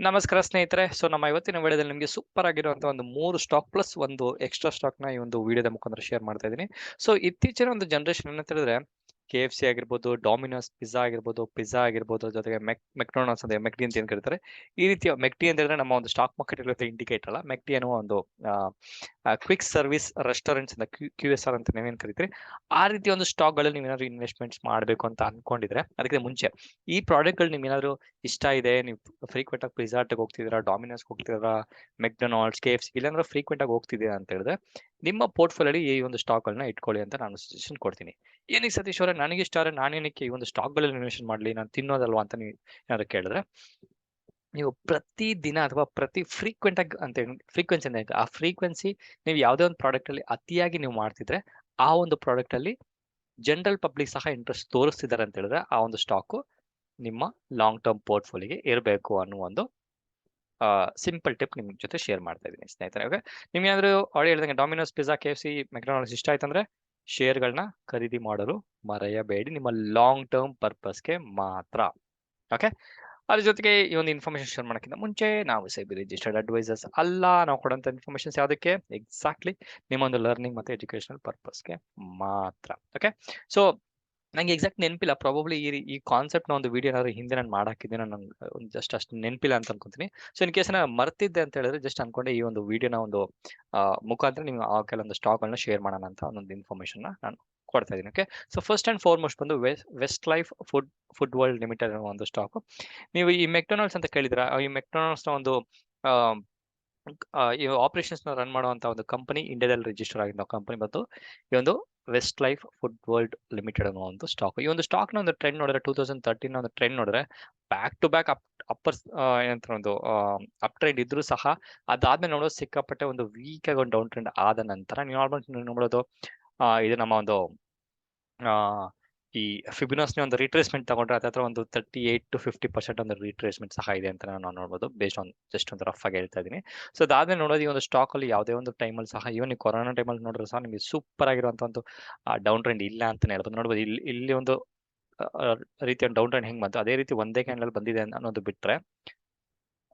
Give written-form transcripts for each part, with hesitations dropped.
ನಮಸ್ಕಾರ ಸ್ನೇಹಿತರೆ. ಸೊ ನಮ್ಮ ಇವತ್ತಿನ ವಿಡಿಯೋದಲ್ಲಿ ನಿಮಗೆ ಸೂಪರ್ ಆಗಿರುವಂತಹ ಒಂದು 3 ಸ್ಟಾಕ್ ಪ್ಲಸ್ ಒಂದು ಎಕ್ಸ್ಟ್ರಾ ಸ್ಟಾಕ್ ನ ಈ ಒಂದು ವಿಡಿಯೋದ ಮುಖಾಂತರ ಶೇರ್ ಮಾಡ್ತಾ ಇದ್ದೀನಿ. ಸೊ ಇತ್ತೀಚಿನ ಒಂದು ಜನರೇಷನ್ ಏನಂತ ಹೇಳಿದ್ರೆ KFC ಆಗಿರ್ಬೋದು, ಡಾಮಿನೋಸ್ ಪಿಜ್ಜಾ ಆಗಿರ್ಬೋದು, ಜೊತೆಗೆ ಮೆಕ್ಡೊನಾಲ್ಡ್ಸ್ ಅಂದ್ರೆ ಮೆಕ್ಡಿ ಅಂತ ಏನ್ ಕರೀತಾರೆ. ಈ ರೀತಿಯ ಮೆಕ್ಡಿ ಅಂತ ಹೇಳಿದ್ರೆ ನಮ್ಮ ಒಂದು ಸ್ಟಾಕ್ ಮಾರ್ಕೆಟ್ ಇರುತ್ತೆ ಇಂಡಿಕೇಟರ್ ಅಲ್ಲ, ಮೆಕ್ಡಿ ಅನ್ನುವ ಒಂದು ಕ್ವಿಕ್ ಸರ್ವಿಸ್ ರೆಸ್ಟೋರೆಂಟ್ಸ್ ಅಂತ QSR ಅಂತ ನೀವೇನ್ ಕರಿತೀರಿ. ಆ ರೀತಿ ಒಂದು ಸ್ಟಾಕ್ ಗಳಲ್ಲಿ ನೀವೇನಾದ್ರು ಇನ್ವೆಸ್ಟ್ಮೆಂಟ್ಸ್ ಮಾಡಬೇಕು ಅಂತ ಅನ್ಕೊಂಡಿದ್ರೆ ಅದಕ್ಕೆ ಮುಂಚೆ ಈ ಪ್ರಾಡಕ್ಟ್ ಗಳು ನಿಮ್ಗೇನಾದ್ರು ಇಷ್ಟ ಇದೆ, ನೀವು ಫ್ರೀಕ್ವೆಂಟ್ ಆಗಿ ಪಿಜ್ಜಾ ಹಟ್ಗೆ ಹೋಗ್ತಿದ್ದೀರಾ, ಡಾಮಿನೋಸ್ ಹೋಗ್ತಿದ್ದೀರಾ, ಮೆಕ್ಡೊನಾಲ್ಡ್ಸ್, KFC ಇಲ್ಲಾಂದ್ರೆ ಫ್ರೀಕ್ವೆಂಟ್ ಆಗಿ ಹೋಗ್ತಿದ್ದೀರಾ ಅಂತ ಹೇಳಿದ್ರೆ ನಿಮ್ಮ ಪೋರ್ಟ್ಫೋಲಿಯೋ ಈ ಒಂದು ಸ್ಟಾಕ್ ಗಳನ್ನ ಇಟ್ಕೊಳ್ಳಿ ಅಂತ ನಾನು ಸಜೆಷನ್ ಕೊಡ್ತೀನಿ. ಏನಕ್ಕೆ ಸತೀಶ್ ಅವರೇ ನನಗೆ ಇಷ್ಟ ಆದರೆ ನಾನೇನಕ್ಕೆ ಈ ಒಂದು ಸ್ಟಾಕ್ ಗಳಲ್ಲಿ ಇನ್ವೆಸ್ಟ್ ಮಾಡಲಿ, ನಾನು ತಿನ್ನೋದಲ್ವಾ ಅಂತ ನೀವು ಏನಾದ್ರು ಕೇಳಿದ್ರೆ, ನೀವು ಪ್ರತಿ ದಿನ ಅಥವಾ ಪ್ರತಿ ಫ್ರೀಕ್ವೆಂಟ್ ಆಗಿ ಅಂತ ಫ್ರೀಕ್ವೆನ್ಸಿ ಅಂತ ಆ ಫ್ರೀಕ್ವೆನ್ಸಿ ನೀವು ಯಾವುದೇ ಒಂದು ಪ್ರಾಡಕ್ಟ್ ಅಲ್ಲಿ ಅತಿಯಾಗಿ ನೀವು ಮಾಡ್ತಿದ್ರೆ ಆ ಒಂದು ಪ್ರಾಡಕ್ಟ್ ಅಲ್ಲಿ ಜನರಲ್ ಪಬ್ಲಿಕ್ ಸಹ ಇಂಟ್ರೆಸ್ಟ್ ತೋರಿಸ್ತಿದ್ದಾರೆ ಅಂತ ಹೇಳಿದ್ರೆ ಆ ಒಂದು ಸ್ಟಾಕ್ ನಿಮ್ಮ ಲಾಂಗ್ ಟರ್ಮ್ ಪೋರ್ಟ್ಫೋಲಿಯೋಗೆ ಇರಬೇಕು ಅನ್ನೋ ಒಂದು ಸಿಂಪಲ್ ಟಿಪ್ ನಿಮ್ ಜೊತೆ ಶೇರ್ ಮಾಡ್ತಾ ಇದ್ದೀನಿ ಸ್ನೇಹಿತರೆ. ಓಕೆ, ನಿಮ್ಗೆ ಏನಾದ್ರು ಆಲ್ರೆಡಿ ಹೇಳಿದಂಗೆ ಡಾಮಿನೋಸ್, ಪಿಜ್ಜಾ, KFC, ಮೆಕ್ಡೊನಾಲ್ಡ್ಸ್ ಇಷ್ಟ ಆಯ್ತಂದ್ರೆ ಶೇರ್ಗಳನ್ನ ಖರೀದಿ ಮಾಡಲು ಮರೆಯಬೇಡಿ, ನಿಮ್ಮ ಲಾಂಗ್ ಟರ್ಮ್ ಪರ್ಪಸ್ಗೆ ಮಾತ್ರ. ಓಕೆ, ಅದ್ರ ಜೊತೆಗೆ ಈ ಒಂದು ಇನ್ಫಾರ್ಮೇಶನ್ ಶೇರ್ ಮಾಡೋಕ್ಕಿಂತ ಮುಂಚೆ ನಾವು ಸೆಬಿ ರಿಜಿಸ್ಟರ್ಡ್ ಅಡ್ವೈಸರ್ಸ್ ಅಲ್ಲ. ನಾವು ಕೊಡೋಂಥ ಇನ್ಫಾರ್ಮೇಶನ್ಸ್ ಯಾವುದಕ್ಕೆ ಎಕ್ಸಾಕ್ಟ್ಲಿ ನಿಮ್ಮ ಒಂದು ಲರ್ನಿಂಗ್ ಮತ್ತೆ ಎಜುಕೇಶನಲ್ ಪರ್ಪಸ್ಗೆ ಮಾತ್ರ. ಓಕೆ, ಸೊ ನಂಗೆ ಎಕ್ಸಾಕ್ಟ್ ನೆನಪಿಲ್ಲ, ಪ್ರಾಬಬ್ಲಿ ಈ ಕಾನ್ಸೆಪ್ಟ್ ನ ಒಂದು ವಿಡಿಯೋ ಏನಾದ್ರು ಹಿಂದೆ ನಾನು ಮಾಡಾಕಿದ್ದೀನಿ, ನಂಗೆ ಒಂದು ಜಸ್ಟ್ ಅಷ್ಟು ನೆನಪಿಲ್ಲ ಅಂತ ಅನ್ಕೊಂತೀನಿ. ಸೊ ಇನ್ ಕೇಸ್ ನಾನು ಮರ್ತಿದ್ದೆ ಅಂತ ಹೇಳಿದ್ರೆ ಜಸ್ಟ್ ಅನ್ಕೊಂಡೆ ಈ ಒಂದು ವಿಡಿಯೋನ ಒಂದು ಮುಖಾಂತರ ನಿಮ್ಗೆ ಆ ಕೆಲವೊಂದು ಸ್ಟಾಕ್ ಗಳನ್ನ ಶೇರ್ ಮಾಡೋಣ ಅಂತ ಒಂದು ಇನ್ಫಾರ್ಮೇಶನ್ ನಾನು ಕೊಡ್ತಾ ಇದ್ದೀನಿ. Okay, so first and foremost ಬಂದು West life food world Limited ಅನ್ನೋ ಒಂದು ಸ್ಟಾಕ್. ನೀವು ಈ ಮೆಕ್ಡೊನಾಲ್ಡ್ಸ್ ಅಂತ ಕೇಳಿದ್ರ, ಈ ಮೆಕ್ಡೊನಾಲ್ಡ್ಸ್ ನ ಒಂದು ಈ ಆಪರೇಷನ್ಸ್ ನ ರನ್ ಮಾಡುವಂತ ಒಂದು ಕಂಪನಿ ಇಂಡಿಯಾದಲ್ಲಿ ರಿಜಿಸ್ಟರ್ ಆಗಿದ್ದ ಕಂಪನಿ ಬಂದು ಈ ಒಂದು West life food world Limited ಅನ್ನೋ ಒಂದು ಸ್ಟಾಕ್. ಈ ಒಂದು ಸ್ಟಾಕ್ ನ ಒಂದು ಟ್ರೆಂಡ್ ನೋಡಿದ್ರೆ 2013 ಒಂದು ಟ್ರೆಂಡ್ ನೋಡಿದ್ರೆ ಬ್ಯಾಕ್ ಟು ಬ್ಯಾಕ್ ಅಪ್ಪರ್ ಏನಂತ ಒಂದು ಅಪ್ ಟ್ರೆಂಡ್ ಇದ್ರೂ ಸಹ ಅದಾದ್ಮೇಲೆ ನೋಡೋದು ಸಿಕ್ಕಾಪಟ್ಟೆ ಒಂದು ವೀಕ್ ಆಗಿ ಒಂದು ಡೌನ್ ಟ್ರೆಂಡ್ ಆದ ನಂತರ ನೀವು ಆಲ್ಮೋಸ್ಟ್ ನೋಡೋದು ಇದು ನಮ್ಮ ಒಂದು ಈ ಫಿಬಿನಾಸ್ನ ಒಂದು ರಿಟ್ರೇಸ್ಮೆಂಟ್ ತಗೊಂಡ್ರೆ ಅದತ್ರ ಒಂದು 38 to 50% ಒಂದು ರಿಟ್ರೇಸ್ಮೆಂಟ್ ಸಹ ಇದೆ ಅಂತ ನಾವು ನೋಡ್ಬೋದು, ಬೇಸ್ಡ್ ಆನ್ ಜಸ್ಟ್ ಒಂದು ರಫ್ ಆಗಿ ಹೇಳ್ತಾ ಇದ್ದೀನಿ. ಸೊ ಅದಾದ್ಮೇಲೆ ನೋಡೋದು ಈ ಒಂದು ಸ್ಟಾಕ್ ಅಲ್ಲಿ ಯಾವುದೇ ಒಂದು ಟೈಮಲ್ಲಿ ಸಹ, ಇವನ್ ನೀವು ಕೊರೋನಾ ಟೈಮಲ್ಲಿ ನೋಡಿದ್ರೆ ಸಹ ನಿಮಗೆ ಸೂಪರ್ ಆಗಿರುವಂತ ಒಂದು ಡೌನ್ ಟ್ರೆಂಡ್ ಇಲ್ಲ ಅಂತಾನೆ ಹೇಳ್ಬೋದು. ನೋಡ್ಬೋದು ಇಲ್ಲಿ ಒಂದು ರೀತಿಯ ಡೌನ್ ಟ್ರೆಂಡ್ ಹೆಂಗ್ ಬಂತು ಅದೇ ರೀತಿ ಒಂದೇ ಕ್ಯಾಂಡಲ್ ಬಂದಿದೆ ಅನ್ನೋದು ಬಿಟ್ರೆ,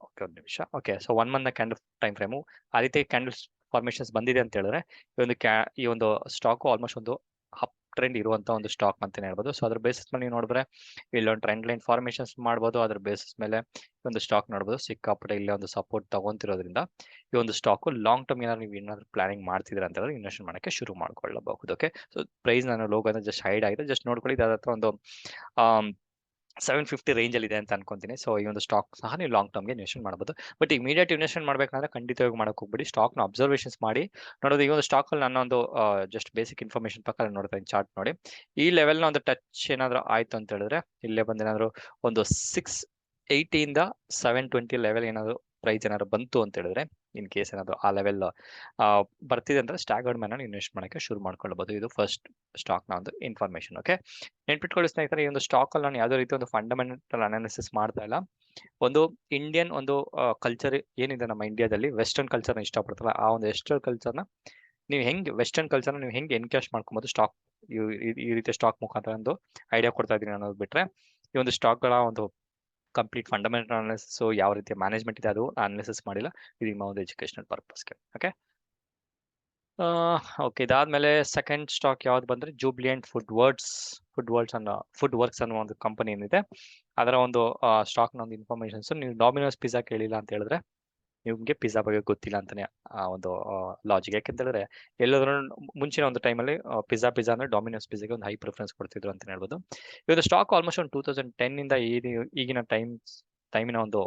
ಓಕೆ ಒಂದು ನಿಮಿಷ, okay, so 1 month candle time frame ಆ ರೀತಿ ಕ್ಯಾಂಡಲ್ಸ್ ಫಾರ್ಮೇಶನ್ಸ್ ಬಂದಿದೆ ಅಂತ ಹೇಳಿದ್ರೆ ಈ ಒಂದು ಸ್ಟಾಕ್ ಆಲ್ಮೋಸ್ಟ್ ಒಂದು ಅಪ್ ಟ್ರೆಂಡ್ ಇರುವಂತ ಒಂದು ಸ್ಟಾಕ್ ಅಂತಾನೆ ಹೇಳ್ಬೋದು. ಸೊ ಅದ್ರ ಬೇಸಿಸ್ ಮೇಲೆ ನೀವು ನೋಡಿದ್ರೆ ಇಲ್ಲೊಂದು ಟ್ರೆಂಡ್ ಲೈನ್ ಫಾರ್ಮೇಶನ್ಸ್ ಮಾಡ್ಬೋದು, ಅದ್ರ ಬೇಸಿಸ್ ಮೇಲೆ ಈ ಒಂದು ಸ್ಟಾಕ್ ನೋಡ್ಬೋದು ಸಿಕ್ಕಾಪಟ್ಟೆ ಇಲ್ಲಿ ಒಂದು ಸಪೋರ್ಟ್ ತಗೊಂತಿರೋದ್ರಿಂದ ಈ ಒಂದು ಸ್ಟಾಕ್ ಲಾಂಗ್ ಟರ್ಮ್ ಏನಾದ್ರು ಪ್ಲಾನಿಂಗ್ ಮಾಡ್ತಿದ್ರೆ ಅಂತ ಹೇಳಿದ್ರೆ ಇನ್ವೆಸ್ಟ್ ಮಾಡಕ್ಕೆ ಶುರು ಮಾಡ್ಕೊಳ್ಳಬಹುದು. ಓಕೆ, ಸೊ ಪ್ರೈಸ್ ನಾನು ಲೋಗೋ ಜಸ್ಟ್ ಹೈಡ್ ಆಗಿದೆ, ಜಸ್ಟ್ ನೋಡ್ಕೊಳ್ಳಿ, ಅದ್ರ ಒಂದು 750 ರೇಂಜ್ ಅಲ್ಲಿ ಇದೆ ಅಂತ ಅನ್ಕೊಂತೀನಿ. ಸೊ ಈ ಒಂದು ಸ್ಟಾಕ್ ಸಹ ನೀವು ಲಾಂಗ್ ಟರ್ಮ್ಗೆ ಇನ್ವೆಸ್ಟ್ ಮಾಡಬಹುದು. ಬಟ್ ಇಮಿಡಿಯೇಟ್ ಇನ್ವೆಸ್ಟ್ ಮಾಡ್ಬೇಕಂದ್ರೆ ಖಂಡಿತವಾಗಿ ಮಾಡಕ್ ಹೋಗ್ಬಿಡಿ, ಸ್ಟಾಕ್ ನ ಅಬ್ಸರ್ವೇಷನ್ಸ್ ಮಾಡಿ ನೋಡೋದು. ಈ ಒಂದು ಸ್ಟಾಕ್ ಅಲ್ಲಿ ನನ್ನ ಒಂದು ಜಸ್ಟ್ ಬೇಸಿಕ್ ಇನ್ಫಾರ್ಮೇಶನ್ ಪ್ರಕಾರ ನೋಡ್ತಾ ಇದ್ದೀನಿ, ಚಾರ್ಟ್ ನೋಡಿ ಈ ಲೆವೆಲ್ ನ ಒಂದು ಟಚ್ ಏನಾದ್ರು ಆಯ್ತು ಅಂತ ಹೇಳಿದ್ರೆ ಇಲ್ಲೇ ಬಂದು ಏನಾದ್ರು ಒಂದು 680 ಇಂದ 720 ಲೆವೆಲ್ ಏನಾದ್ರು ಪ್ರೈಸ್ ಏನಾದ್ರು ಬಂತು ಅಂತ ಹೇಳಿದ್ರೆ, ಇನ್ ಕೇಸ್ ಏನಾದ್ರು ಆ ಲೆವೆಲ್ ಬರ್ತಿದೆ ಅಂದ್ರೆ ಸ್ಟಾಗರ್ಡ್ ಮೇಲೆ ಇನ್ವೆಸ್ಟ್ ಮಾಡಕ್ಕೆ ಶುರು ಮಾಡ್ಕೊಳ್ಬಹುದು. ಇದು ಫಸ್ಟ್ ಸ್ಟಾಕ್ ನ ಒಂದು ಇನ್ಫಾರ್ಮೇಶನ್. ಓಕೆ, ನೆನ್ಪಿಟ್ಕೊಳ್ಳಿ ಸ್ನೇಹಿತರೆ, ಈ ಒಂದು ಸ್ಟಾಕ್ ಅಲ್ಲಿ ನಾನು ಯಾವುದೇ ರೀತಿ ಒಂದು ಫಂಡಮೆಂಟಲ್ ಅನಾಲಿಸಿಸ್ ಮಾಡ್ತಾ ಇಲ್ಲ. ಒಂದು ಇಂಡಿಯನ್ ಒಂದು ಕಲ್ಚರ್ ಏನಿದೆ ನಮ್ಮ ಇಂಡಿಯಾದಲ್ಲಿ, ವೆಸ್ಟರ್ನ್ ಕಲ್ಚರ್ ನ ಇಷ್ಟಪಡ್ತಲ್ಲ, ಆ ಒಂದು ವೆಸ್ಟರ್ನ್ ಕಲ್ಚರ್ ನ ನೀವು ಹೆಂಗೆ ವೆಸ್ಟರ್ನ್ ಕಲ್ಚರ್ ನೀವು ಹೆಂಗೆ ಎನ್ಕ್ಯಾಶ್ ಮಾಡ್ಕೊಬಹುದು ಸ್ಟಾಕ್ ಈ ರೀತಿಯ ಸ್ಟಾಕ್ ಮುಖಾಂತರ ಒಂದು ಐಡಿಯಾ ಕೊಡ್ತಾ ಇದೀನಿ ಅನ್ನೋದು ಬಿಟ್ರೆ, ಈ ಒಂದು ಸ್ಟಾಕ್ ಗಳ ಒಂದು ಕಂಪ್ಲೀಟ್ ಫಂಡಮೆಂಟಲ್ ಅನಾಲಿಸಿಸ್ ಯಾವ ರೀತಿಯ ಮ್ಯಾನೇಜ್ಮೆಂಟ್ ಇದೆ ಅದು ಅನಾಲಿಸಿಸ್ ಮಾಡಿಲ್ಲ, ಇದು ನಿಮ್ಮ ಒಂದು ಎಜುಕೇಶನಲ್ ಪರ್ಪಸ್ಗೆ. ಓಕೆ, ಓಕೆ, ಇದಾದ್ಮೇಲೆ ಸೆಕೆಂಡ್ ಸ್ಟಾಕ್ ಯಾವ್ದು ಬಂದ್ರೆ ಜೂಬ್ಲಿಯಂಟ್ ಫುಡ್ ವರ್ಕ್ಸ್ ಅನ್ನೋ ಒಂದು ಕಂಪನಿ ಏನಿದೆ ಅದರ ಒಂದು ಸ್ಟಾಕ್ ನ ಒಂದು ಇನ್ಫಾರ್ಮೇಶನ್ಸ್. ನೀವು ಡಾಮಿನೋಸ್ ಪಿಜ್ಜಾ ಕೇಳಿಲ್ಲ ಅಂತ ಹೇಳಿದ್ರೆ ನಿಮ್ಗೆ ಪಿಜ್ಜಾ ಬಗ್ಗೆ ಗೊತ್ತಿಲ್ಲ ಅಂತಾನೆ ಒಂದು ಲಾಜಿಕ್. ಯಾಕೆಂತ ಹೇಳಿದ್ರೆ ಎಲ್ಲಾದ್ರೂ ಮುಂಚಿನ ಒಂದು ಟೈಮಲ್ಲಿ ಪಿಜ್ಜಾ ಅಂದ್ರೆ ಡಾಮಿನೋಸ್ ಪಿಜ್ಜಾಗೆ ಒಂದು ಹೈ ಪ್ರಿಫರೆನ್ಸ್ ಕೊಡ್ತಿದ್ರು ಅಂತ ಹೇಳ್ಬೋದು. ಇವತ್ತು ಸ್ಟಾಕ್ ಆಲ್ಮೋಸ್ಟ್ ಒಂದು 2010 ಇಂದ ಈಗಿನ ಟೈಮಿನ ಒಂದು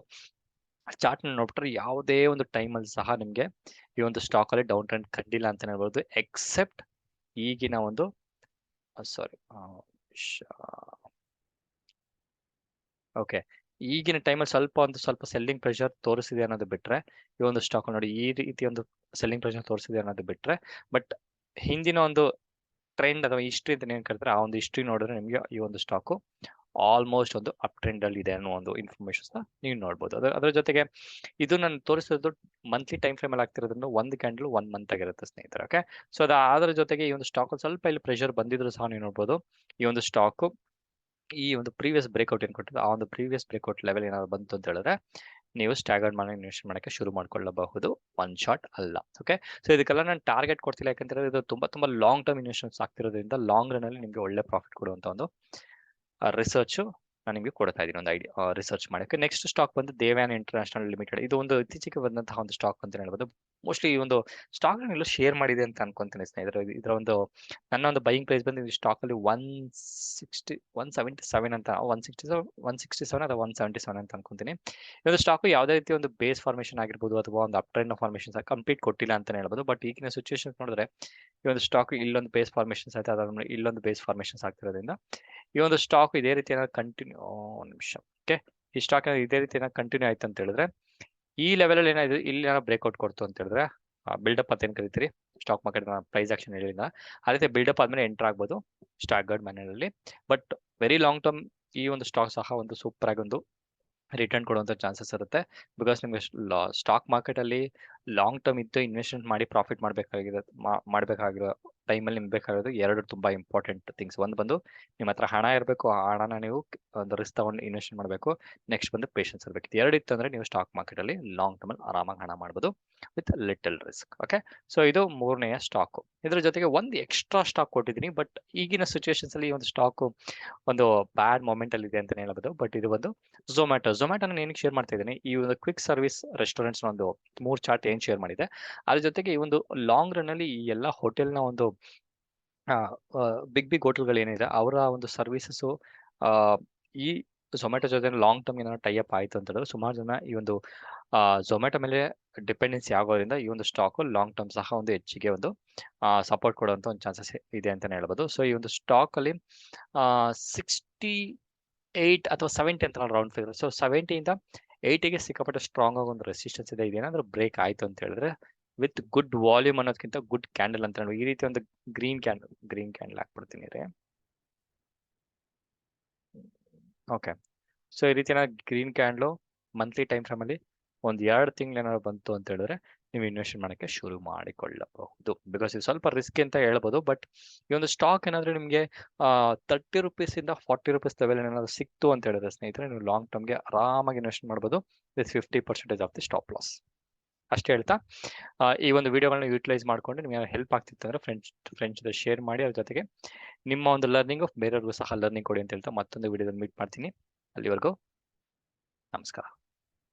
ಚಾರ್ಟ್ ನೋಡ್ಬಿಟ್ರೆ ಯಾವುದೇ ಒಂದು ಟೈಮಲ್ಲಿ ಸಹ ನಿಮ್ಗೆ ಈ ಒಂದು ಸ್ಟಾಕ್ ಅಲ್ಲಿ ಡೌನ್ ಟ್ರೆಂಡ್ ಕಂಡಿಲ್ಲ ಅಂತ ಹೇಳ್ಬೋದು, ಎಕ್ಸೆಪ್ಟ್ ಈಗಿನ ಒಂದು ಸಾರಿ ಓಕೆ ಈಗಿನ ಟೈಮಲ್ಲಿ ಸ್ವಲ್ಪ ಸೆಲ್ಲಿಂಗ್ ಪ್ರೆಷರ್ ತೋರಿಸಿದೆ ಅನ್ನೋದು ಬಿಟ್ರೆ, ಈ ಒಂದು ಸ್ಟಾಕ್ ನೋಡಿ ಈ ರೀತಿ ಒಂದು ಸೆಲ್ಲಿಂಗ್ ಪ್ರೆಷರ್ ತೋರಿಸಿದೆ ಅನ್ನೋದು ಬಿಟ್ರೆ, ಬಟ್ ಹಿಂದಿನ ಒಂದು ಟ್ರೆಂಡ್ ಅಥವಾ ಹಿಸ್ಟ್ರಿ ಅಂತ ಏನ್ ಕರೀತಾರೆ ಆ ಒಂದು ಹಿಸ್ಟ್ರಿ ನೋಡಿದ್ರೆ ನಿಮಗೆ ಈ ಒಂದು ಸ್ಟಾಕ್ ಆಲ್ಮೋಸ್ಟ್ ಒಂದು ಅಪ್ ಟ್ರೆಂಡ್ ಅಲ್ಲಿ ಇದೆ ಅನ್ನೋ ಒಂದು ಇನ್ಫಾರ್ಮೇಶನ್ಸ್ ನೀವು ನೋಡ್ಬೋದು. ಅದ್ರ ಜೊತೆಗೆ ಇದು ನಾನು ತೋರಿಸೋದು ಮಂತ್ಲಿ ಟೈಮ್ ಫ್ರೇಮ್ ಅಲ್ಲಿ ಆಗ್ತಿರೋದ್ರಿಂದ ಒಂದು ಕ್ಯಾಂಡಲ್ 1 ಮಂತ್ ಆಗಿರುತ್ತೆ ಸ್ನೇಹಿತರೆ. ಓಕೆ, ಸೊ ಅದರ ಜೊತೆಗೆ ಈ ಒಂದು ಸ್ಟಾಕ್ ಸ್ವಲ್ಪ ಇಲ್ಲಿ ಪ್ರೆಷರ್ ಬಂದಿದ್ರು ಸಹ ನೀವು ನೋಡ್ಬೋದು, ಈ ಒಂದು ಸ್ಟಾಕ್ ಈ ಒಂದು ಪ್ರೀವಿಯಸ್ ಬ್ರೇಕ್ಔಟ್ ಏನ್ ಕೊಟ್ಟಿದ್ದು ಆ ಒಂದು ಪ್ರೀವಿಯಸ್ ಬ್ರೇಕ್ಔಟ್ ಲೆವೆಲ್ ಏನಾದ್ರು ಬಂತು ಅಂತ ಹೇಳಿದ್ರೆ ನೀವು ಸ್ಟ್ಯಾಗರ್ಡ್ ಮಾಡಿ ಇನ್ವೆಸ್ಟ್ ಮಾಡೋಕ್ಕೆ ಶುರು ಮಾಡ್ಕೊಳ್ಳಬಹುದು, ಒನ್ ಶಾಟ್ ಅಲ್ಲ. ಓಕೆ, ಸೊ ಇದಕ್ಕೆಲ್ಲ ನಾನು ಟಾರ್ಗೆಟ್ ಕೊಡ್ತಿಲ್ಲ, ಯಾಕಂತಂದ್ರೆ ಇದು ತುಂಬಾ ಲಾಂಗ್ ಟರ್ಮ್ ಇನ್ವೆಸ್ಟ್ಮೆಂಟ್ಸ್ ಆಗ್ತಿರೋದ್ರಿಂದ ಲಾಂಗ್ ರನ್ ಅಲ್ಲಿ ನಿಮಗೆ ಒಳ್ಳೆ ಪ್ರಾಫಿಟ್ ಕೊಡುವಂತ ಒಂದು ರಿಸರ್ಚ್ ನಾನು ನಿಮಗೆ ಕೊಡ್ತಾ ಇದ್ದೀನಿ, ಒಂದು ಐಡಿಯಾ ರಿಸರ್ಚ್ ಮಾಡೋಕ್ಕೆ. ನೆಕ್ಸ್ಟ್ ಸ್ಟಾಕ್ ಬಂದು ದೇವ್ಯಾನ್ ಇಂಟರ್ನ್ಯಾಷನಲ್ ಲಿಮಿಟೆಡ್. ಇದು ಒಂದು ಇತ್ತೀಚೆಗೆ ಬಂದಂತಹ ಒಂದು ಸ್ಟಾಕ್ ಅಂತ ಹೇಳ್ಬೋದು. ಮೋಸ್ಟ್ಲಿ ಈ ಒಂದು ಸ್ಟಾಕ್ ಎಲ್ಲ ಶೇರ್ ಮಾಡಿದೆ ಅಂತ ಅನ್ಕೊಂತೀನಿ ಸ್ನೇಹಿತರೆ. ಇದರ ಒಂದು ನನ್ನ ಒಂದು ಬೈಯಿಂಗ್ ಪ್ರೈಸ್ ಬಂದು ಈ ಸ್ಟಾಕ್ ಅಲ್ಲಿ 177 ಅಂತ 167 ಅಥವಾ 177 ಅಂತ ಅನ್ಕೊಂತೀನಿ. ಈ ಒಂದು ಸ್ಟಾಕ್ ಯಾವುದೇ ರೀತಿ ಒಂದು ಬೇಸ್ ಫಾರ್ಮೇಷನ್ ಆಗಿರ್ಬೋದು ಅಥವಾ ಒಂದು ಅಪ್ ಟ್ರೆಂಡ್ ಫಾರ್ಮೇಷನ್ ಕಂಪ್ಲೀಟ್ ಕೊಟ್ಟಿಲ್ಲ ಅಂತ ಹೇಳ್ಬೋದು. ಬಟ್ ಈಗಿನ ಸಿಚುವೇಶನ್ ನೋಡಿದ್ರೆ ಈ ಒಂದು ಸ್ಟಾಕ್ ಇಲ್ಲೊಂದು ಬೇಸ್ ಫಾರ್ಮೇಷನ್ಸ್ ಆಯ್ತು, ಅದಾದ್ಮೇಲೆ ಇಲ್ಲೊಂದು ಬೇಸ್ ಫಾರ್ಮೇಷನ್ಸ್ ಆಗ್ತಿರೋದ್ರಿಂದ ಈ ಒಂದು ಸ್ಟಾಕ್ ಇದೇ ರೀತಿ ಕಂಟಿನ್ಯೂ, ಒಂದು ನಿಮಿಷ, ಓಕೆ, ಈ ಸ್ಟಾಕ್ ಇದೇ ರೀತಿ ಕಂಟಿನ್ಯೂ ಆಯ್ತು ಅಂತ ಹೇಳಿದ್ರೆ ಈ ಲೆವೆಲ್ ಅಲ್ಲಿ ಏನಾಯ್ತು, ಇಲ್ಲಿ ಬ್ರೇಕ್ಔಟ್ ಕೊಡ್ತು ಅಂತ ಹೇಳಿದ್ರೆ ಬಿಲ್ಡಪ್ ಅಂತ ಏನ್ ಕರಿತೀರಿ ಸ್ಟಾಕ್ ಮಾರ್ಕೆಟ್ ಪ್ರೈಸ್ ಆಕ್ಷನ್ ಹೇಳಿಲ್ಲ, ಆ ರೀತಿ ಬಿಲ್ಡಪ್ ಆದ್ಮೇಲೆ ಎಂಟರ್ ಆಗ್ಬೋದು ಸ್ಟ್ಯಾಗರ್ಡ್ ಮ್ಯಾನರಲ್ಲಿ. ಬಟ್ ವೆರಿ ಲಾಂಗ್ ಟರ್ಮ್ ಈ ಒಂದು ಸ್ಟಾಕ್ ಸಹ ಒಂದು ಸೂಪರ್ ಆಗಿ ಒಂದು ರಿಟರ್ನ್ ಕೊಡುವಂಥ ಚಾನ್ಸಸ್ ಇರುತ್ತೆ. ಬಿಕಾಸ್ ನಿಮಗೆ ಸ್ಟಾಕ್ ಮಾರ್ಕೆಟ್ ಅಲ್ಲಿ ಲಾಂಗ್ ಟರ್ಮ್ ಇದ್ದು ಇನ್ವೆಸ್ಟ್ಮೆಂಟ್ ಮಾಡಿ ಪ್ರಾಫಿಟ್ ಮಾಡಬೇಕಾಗಿರೋ ಟೈಮಲ್ಲಿ ನಿಮ್ಗೆ ಬೇಕಾಗಿರೋದು ಎರಡು ತುಂಬಾ ಇಂಪಾರ್ಟೆಂಟ್ ಥಿಂಗ್ಸ್. ಒಂದು ಬಂದು ನಿಮ್ಮ ಹತ್ರ ಹಣ ಇರಬೇಕು, ಆ ಹಣನ ನೀವು ಒಂದು ರಿಸ್ಕ್ ತಗೊಂಡು ಇನ್ವೆಸ್ಟ್ ಮಾಡಬೇಕು. ನೆಕ್ಸ್ಟ್ ಬಂದು ಪೇಷನ್ಸ್ ಇರಬೇಕು. ಇದು ಎರಡು ಇತ್ತು ಅಂದ್ರೆ ನೀವು ಸ್ಟಾಕ್ ಮಾರ್ಕೆಟ್ ಅಲ್ಲಿ ಲಾಂಗ್ ಟರ್ಮ್ ಅಲ್ಲಿ ಆರಾಮಾಗಿ ಹಣ ಮಾಡ್ಬೋದು with little risk. Okay, so ಇದು ಮೂರನೆಯ ಸ್ಟಾಕ್. ಇದ್ರ ಜೊತೆಗೆ ಒಂದು ಎಕ್ಸ್ಟ್ರಾ ಸ್ಟಾಕ್ ಕೊಟ್ಟಿದ್ದೀನಿ, ಬಟ್ ಈಗಿನ ಸಿಚುವೇಶನ್ಸ್ ಅಲ್ಲಿ ಈ ಒಂದು ಸ್ಟಾಕ್ ಒಂದು ಬ್ಯಾಡ್ ಮೊಮೆಂಟ್ ಅಲ್ಲಿ ಇದೆ ಅಂತ ಹೇಳ್ಬೋದು. ಬಟ್ ಇದು ಒಂದು ಝೊಮ್ಯಾಟೊ ನಾನು ಏನಕ್ಕೆ ಶೇರ್ ಮಾಡ್ತಾ ಇದ್ದೀನಿ, ಈ ಒಂದು ಕ್ವಿಕ್ ಸರ್ವಿಸ್ ರೆಸ್ಟೋರೆಂಟ್ಸ್ ಒಂದು 3 ಚಾರ್ಟ್ ಏನ್ ಶೇರ್ ಮಾಡಿದೆ, ಅದ್ರ ಜೊತೆಗೆ ಈ ಒಂದು ಲಾಂಗ್ ರನ್ ಅಲ್ಲಿ ಈ ಎಲ್ಲ ಹೋಟೆಲ್ನ ಒಂದು ಬಿಗ್ ಹೋಟೆಲ್ಗಳು ಏನಿದೆ ಅವರ ಒಂದು ಸರ್ವಿಸಸ್ ಈ ಝೊಮ್ಯಾಟೊ ಜೊತೆ ಲಾಂಗ್ ಟರ್ಮ್ ಏನಾದ್ರು ಟೈ ಅಪ್ ಆಯ್ತು ಅಂತ ಹೇಳಿದ್ರೆ ಸುಮಾರು ಜನ ಈ ಒಂದು ಝೊಮ್ಯಾಟೊ ಮೇಲೆ ಡಿಪೆಂಡೆನ್ಸಿ ಆಗೋದ್ರಿಂದ ಈ ಒಂದು ಸ್ಟಾಕ್ ಲಾಂಗ್ ಟರ್ಮ್ ಸಹ ಒಂದು ಹೆಚ್ಚಿಗೆ ಒಂದು ಸಪೋರ್ಟ್ ಕೊಡುವಂತ ಒಂದು ಚಾನ್ಸಸ್ ಇದೆ ಅಂತಾನೆ ಹೇಳ್ಬೋದು. ಸೊ ಈ ಒಂದು ಸ್ಟಾಕ್ ಅಲ್ಲಿ 68 ಅಥವಾ 70 ಅಂತ ರೌಂಡ್ ಫಿಗರ್. ಸೊ 70ಇಂದ 80ಗೆ ಸಿಕ್ಕಾಪಟ್ಟೆ ಸ್ಟ್ರಾಂಗ್ ಆಗಿ ಒಂದು ರೆಸಿಸ್ಟೆನ್ಸ್ ಇದೆ. ಇದೇನಾದ್ರೂ ಬ್ರೇಕ್ ಆಯ್ತು ಅಂತ ಹೇಳಿದ್ರೆ ವಿತ್ ಗುಡ್ ವಾಲ್ಯೂಮ್ ಅನ್ನೋದಕ್ಕಿಂತ ಗುಡ್ ಕ್ಯಾಂಡಲ್ ಅಂತ ಹೇಳಿ ಈ ರೀತಿ ಒಂದು ಗ್ರೀನ್ ಕ್ಯಾಂಡಲ್ ಹಾಕ್ಬಿಡ್ತೀನಿ ರೀ. ಓಕೆ, ಸೊ ಈ ರೀತಿಯ green candle monthly time frame ಅಲ್ಲಿ ಒಂದು 2 ತಿಂಗಳು ಏನಾದ್ರು ಬಂತು ಅಂತ ಹೇಳಿದ್ರೆ ನೀವು ಇನ್ವೆಸ್ಟ್ ಮಾಡೋಕ್ಕೆ ಶುರು ಮಾಡಿಕೊಳ್ಳಬಹುದು. ಬಿಕಾಸ್ ಇದು ಸ್ವಲ್ಪ ರಿಸ್ಕ್ ಅಂತ ಹೇಳ್ಬೋದು. ಬಟ್ ಈ ಒಂದು ಸ್ಟಾಕ್ ಏನಾದ್ರು ನಿಮಗೆ 30 ರುಪೀಸಿಂದ 40 ರುಪೀಸ್ ಲೆವೆಲ್ ಏನಾದ್ರು ಸಿಕ್ತು ಅಂತ ಹೇಳಿದ್ರೆ ಸ್ನೇಹಿತರೆ ನೀವು ಲಾಂಗ್ ಟರ್ಮ್ಗೆ ಆರಾಮಾಗಿ ಇನ್ವೆಸ್ಟ್ ಮಾಡ್ಬೋದು with 50% of the stop loss. ಅಷ್ಟೇ ಹೇಳ್ತಾ ಈ ಒಂದು ವಿಡಿಯೋಗಳನ್ನ ಯೂಟಿಲೈಸ್ ಮಾಡ್ಕೊಂಡು ನಿಮಗೆ ಹೆಲ್ಪ್ ಆಗ್ತಿತ್ತು ಅಂದ್ರೆ ಫ್ರೆಂಡ್ಸ್ ಜೊತೆ ಶೇರ್ ಮಾಡಿ. ಅದ್ರ ಜೊತೆಗೆ ನಿಮ್ಮ ಒಂದು ಲರ್ನಿಂಗ್ ಬೇರೆಯವ್ರಿಗೂ ಸಹ ಲರ್ನಿಂಗ್ ಕೊಡಿ ಅಂತ ಹೇಳ್ತಾ ಮತ್ತೊಂದು ವಿಡಿಯೋದಲ್ಲಿ ಮೀಟ್ ಮಾಡ್ತೀನಿ. ಅಲ್ಲಿವರೆಗೂ ನಮಸ್ಕಾರ.